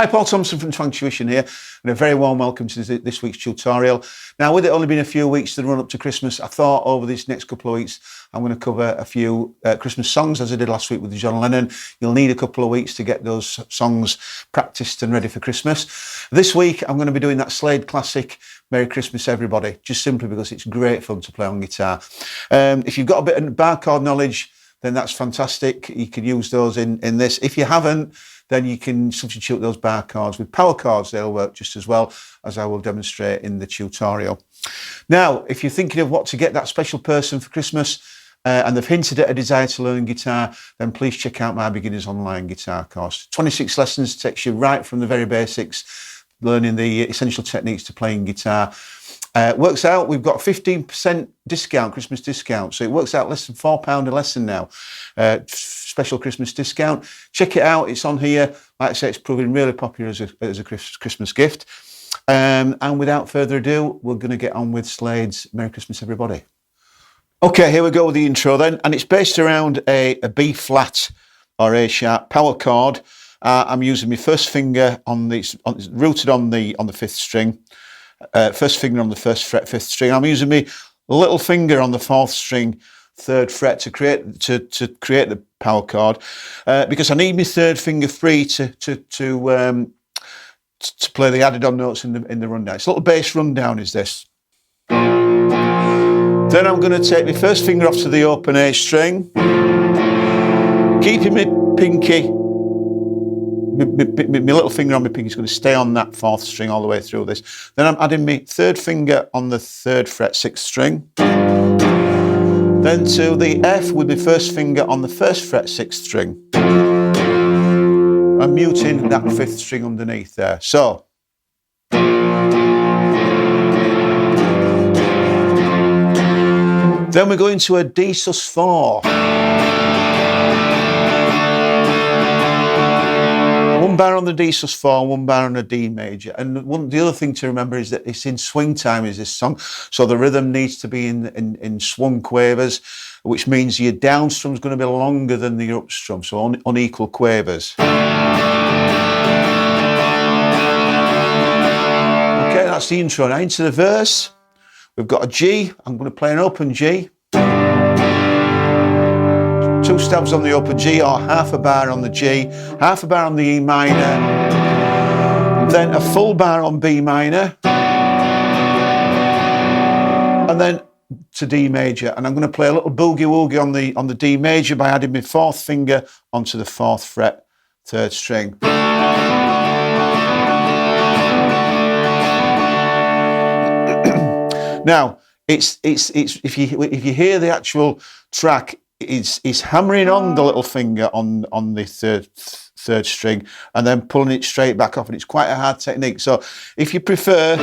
Hi, Paul Thompson from Twang Tuition here, and a very warm welcome to this week's tutorial. Now, with it only been a few weeks to the run up to Christmas, I thought over these next couple of weeks I'm going to cover a few Christmas songs, as I did last week with John Lennon. You'll need a couple of weeks to get those songs practiced and ready for Christmas. This week I'm going to be doing that Slade classic, Merry Xmas Everybody, just simply because it's great fun to play on guitar. If you've got a bit of bar chord knowledge, then that's fantastic. You can use those in this. If you haven't, then you can substitute those bar chords with power chords. They'll work just as well, as I will demonstrate in the tutorial. Now, if you're thinking of what to get that special person for Christmas, and they've hinted at a desire to learn guitar, then please check out my Beginner's Online Guitar course. 26 lessons takes you right from the very basics, learning the essential techniques to playing guitar. Works out, we've got a 15% discount, Christmas discount, so it works out less than £4 a lesson now. Special Christmas discount. Check it out, it's on here. Like I say, it's proving really popular as a Christmas gift. And without further ado, we're going to get on with Slade's Merry Xmas Everybody. Okay, here we go with the intro then, and it's based around a B flat or A sharp power chord. I'm using my first finger rooted on the fifth string. First finger on the first fret, fifth string. I'm using my little finger on the fourth string, third fret to create the power chord, because I need my third finger free to play the added on notes in the rundown. It's a little bass rundown is this. Then I'm going to take my first finger off to the open A string, keeping my pinky. My little finger on my pinky is going to stay on that fourth string all the way through this. Then I'm adding my third finger on the third fret, sixth string. Then to the F with my first finger on the first fret, sixth string. I'm muting that fifth string underneath there. So. Then we go into a D sus4. One bar on the D sus4, one bar on a D major. And the other thing to remember is that it's in swing time, is this song. So the rhythm needs to be in swung quavers, which means your down strum is going to be longer than the up strum, so unequal quavers. Okay, that's the intro. Now into the verse. We've got a G. I'm going to play an open G. 2 stabs on the open G, or half a bar on the G, half a bar on the E minor, then a full bar on B minor, and then to D major. And I'm going to play a little boogie woogie on the D major by adding my fourth finger onto the fourth fret, third string. Now, it's if you hear the actual track, it's hammering on the little finger on the third string and then pulling it straight back off, and it's quite a hard technique. So if you prefer,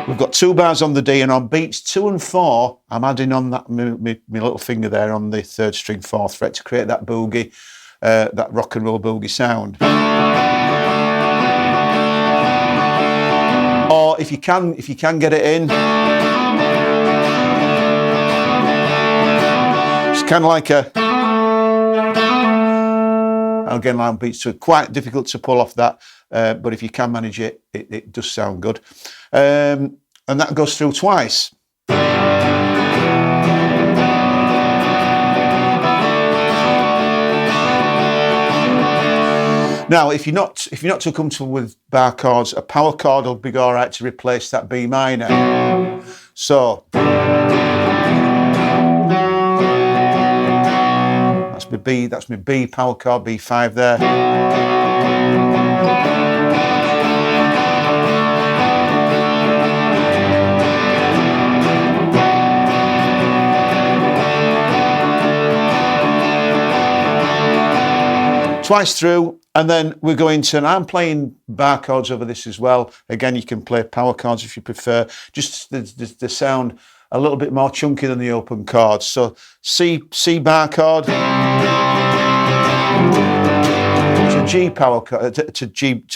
we've got 2 bars on the D, and on beats 2 and 4, I'm adding on that my little finger there on the third string, fourth fret to create that boogie, that rock and roll boogie sound. Or if you can get it in, it's kind of like again, line beats, so quite difficult to pull off that, but if you can manage it, it does sound good. And that goes through twice. Now, if you're not too comfortable with bar chords, a power chord will be all right to replace that B minor. So that's my B power chord, B5 there. Twice through, and then we're going to, and I'm playing bar chords over this as well. Again, you can play power chords if you prefer, just the sound a little bit more chunky than the open chords. So C bar chord to G power chord, to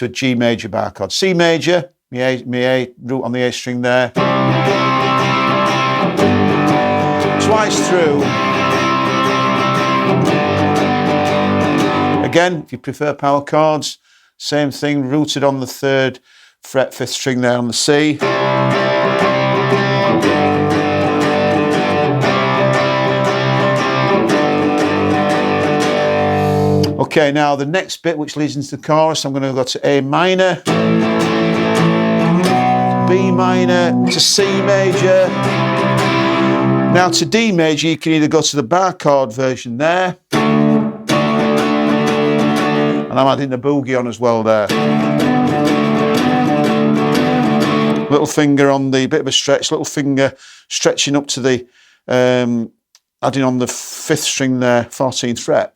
G major bar chord. C major, my A root on the A string there. Twice through. Again, if you prefer power chords, same thing, rooted on the 3rd fret, 5th string there on the C. Okay, now the next bit, which leads into the chorus, I'm going to go to A minor, B minor, to C major. Now to D major, you can either go to the bar chord version there, and I'm adding the boogie on as well there. Little finger on the, bit of a stretch, little finger stretching up to the, adding on the 5th string there, 14th fret.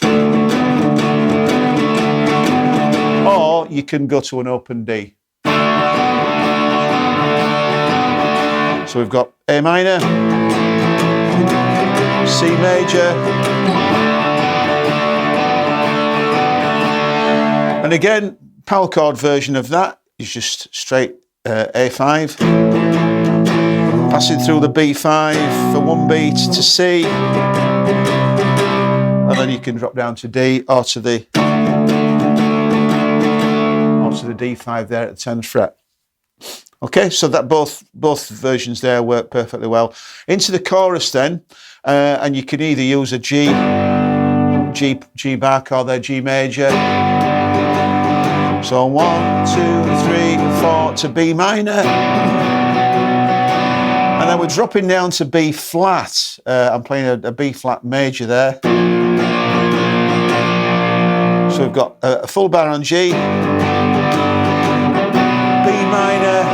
Or you can go to an open D. So we've got A minor, C major, and again, power chord version of that is just straight A5, passing through the B5 for 1 beat to C, and then you can drop down to D or to the D5 there at the 10th fret. Okay, so that both versions there work perfectly well. Into the chorus then, and you can either use a G bar chord there, G major. So 1, 2, 3, 4 to B minor, and then we're dropping down to B flat. I'm playing a B flat major there. So we've got a full bar on G, B minor,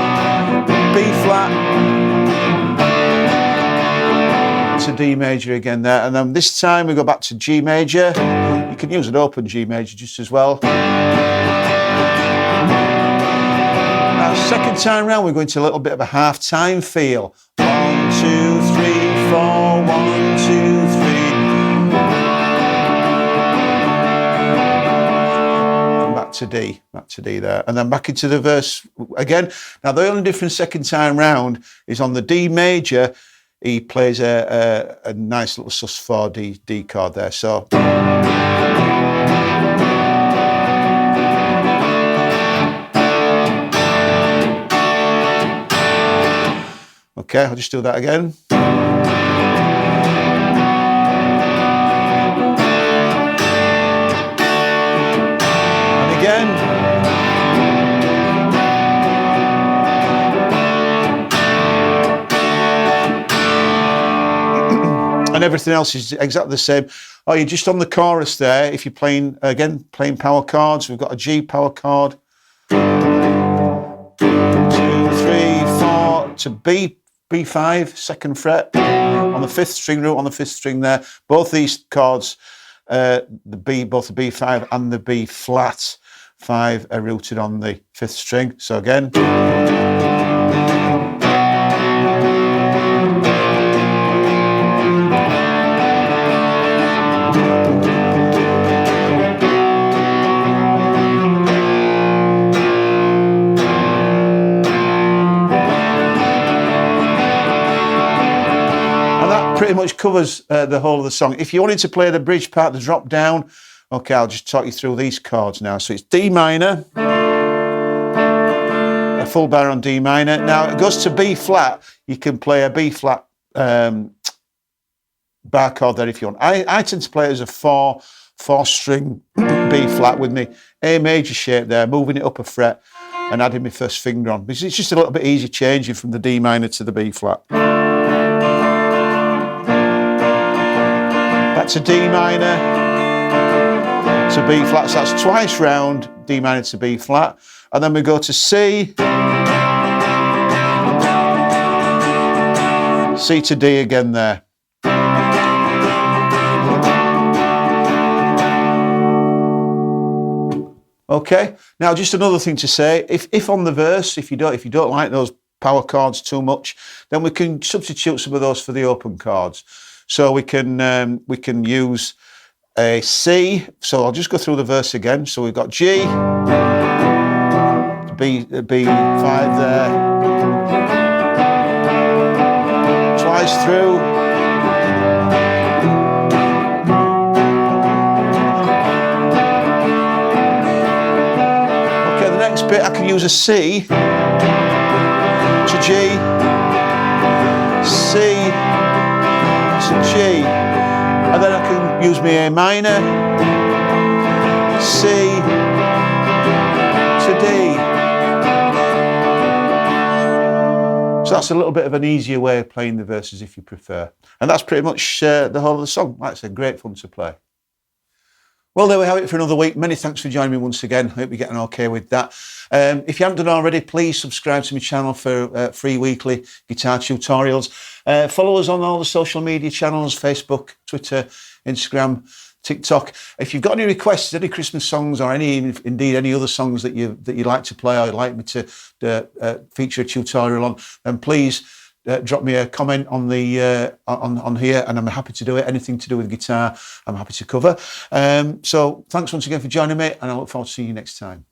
B flat, to D major again there, and then this time we go back to G major. You can use an open G major just as well. Now second time round we're going to a little bit of a half-time feel. 1, 2, 3, 4, 1, 2, 3. Back to D there, and then back into the verse again. Now the only difference second time round is on the D major, he plays a nice little sus4 D chord there. So okay, I'll just do that again. And everything else is exactly the same. Oh, you're just on the chorus there. If you're playing power chords, we've got a G power chord. 2, 3, 4 to B5, 2nd fret on the 5th string, root on the 5th string there. Both these chords, both the B5 and the B flat 5 are rooted on the 5th string. So again. Pretty much covers the whole of the song. If you wanted to play the bridge part, the drop down, okay, I'll just talk you through these chords now. So it's D minor, a full bar on D minor. Now it goes to B flat. You can play a B flat bar chord there if you want. I tend to play it as a four string B flat with me A major shape there, moving it up a fret and adding my first finger on, because it's just a little bit easy changing from the D minor to the B flat. Back to D minor to B flat, so that's twice round, D minor to B flat, and then we go to C, C to D again there. Okay, now just another thing to say, if on the verse, if you don't like those power chords too much, then we can substitute some of those for the open chords. So we can use a C. So I'll just go through the verse again. So we've got G, B5 there, twice through, the next bit I can use a C to G, C to G, and then I can use my A minor, C to D. So that's a little bit of an easier way of playing the verses if you prefer. And that's pretty much the whole of the song. Like I said, great fun to play. Well, there we have it for another week. Many thanks for joining me once again. I hope you're getting okay with that. If you haven't done already, please subscribe to my channel for free weekly guitar tutorials. Follow us on all the social media channels, Facebook, Twitter, Instagram, TikTok. If you've got any requests, any Christmas songs or indeed any other songs that you'd like to play or you'd like me to feature a tutorial on, then please drop me a comment on the on here, and I'm happy to do it. Anything to do with guitar, I'm happy to cover. So thanks once again for joining me, and I look forward to seeing you next time.